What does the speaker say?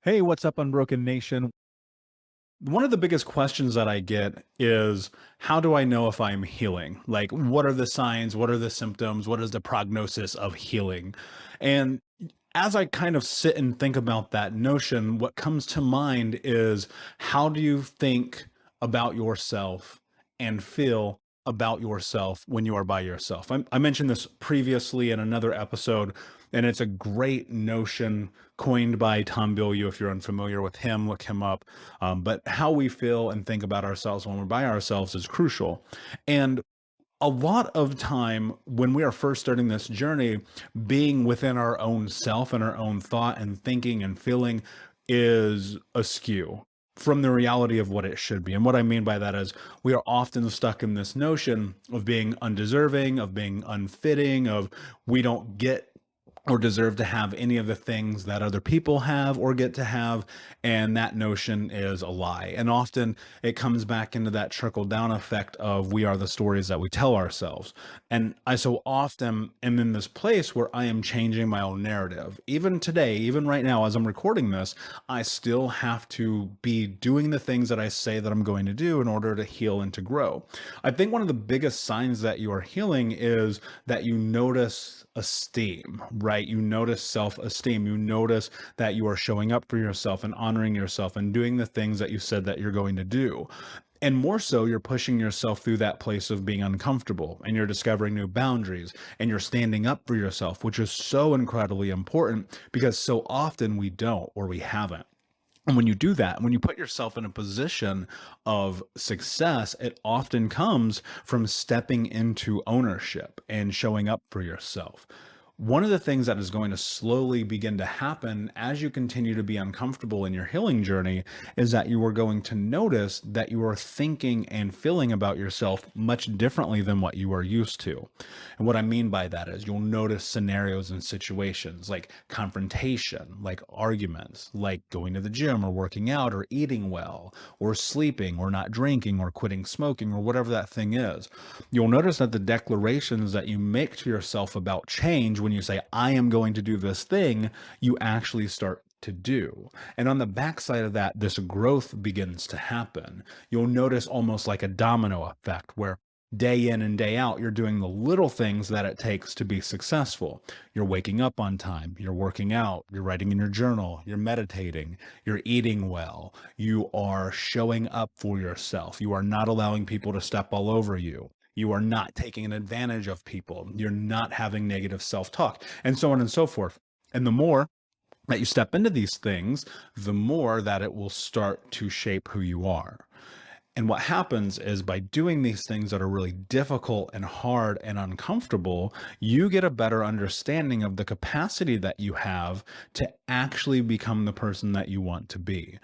Hey, what's up, Unbroken Nation? One of the biggest questions that I get is, how do I know if I'm healing? Like, what are the signs? What are the symptoms? What is the prognosis of healing? And as I kind of sit and think about that notion, what comes to mind is, how do you think about yourself and feel about yourself when you are by yourself? I mentioned this previously in another episode, and it's a great notion coined by Tom Bilyeu. If you're unfamiliar with him, look him up. But how we feel and think about ourselves when we're by ourselves is crucial. And a lot of time when we are first starting this journey, being within our own self and our own thought and thinking and feeling is askew from the reality of what it should be. And what I mean by that is, we are often stuck in this notion of being undeserving, of being unfitting, of we don't get or deserve to have any of the things that other people have or get to have. And that notion is a lie. And often it comes back into that trickle down effect of we are the stories that we tell ourselves. And I so often am in this place where I am changing my own narrative. Even today, even right now, as I'm recording this, I still have to be doing the things that I say that I'm going to do in order to heal and to grow. I think one of the biggest signs that you are healing is that you notice esteem, right? You notice self-esteem. You notice that you are showing up for yourself and honoring yourself and doing the things that you said that you're going to do. And more so, you're pushing yourself through that place of being uncomfortable, and you're discovering new boundaries, and you're standing up for yourself, which is so incredibly important because so often we don't, or we haven't. And when you do that, when you put yourself in a position of success, it often comes from stepping into ownership and showing up for yourself. One of the things that is going to slowly begin to happen as you continue to be uncomfortable in your healing journey is that you are going to notice that you are thinking and feeling about yourself much differently than what you are used to. And what I mean by that is, you'll notice scenarios and situations like confrontation, like arguments, like going to the gym or working out or eating well or sleeping or not drinking or quitting smoking or whatever that thing is. You'll notice that the declarations that you make to yourself about change, when you say, I am going to do this thing, you actually start to do. And on the backside of that, this growth begins to happen. You'll notice almost like a domino effect where day in and day out, you're doing the little things that it takes to be successful. You're waking up on time, you're working out, you're writing in your journal, you're meditating, you're eating well, you are showing up for yourself. You are not allowing people to step all over you. You are not taking an advantage of people. You're not having negative self talk, and so on and so forth. And the more that you step into these things, the more that it will start to shape who you are. And what happens is, by doing these things that are really difficult and hard and uncomfortable, you get a better understanding of the capacity that you have to actually become the person that you want to be.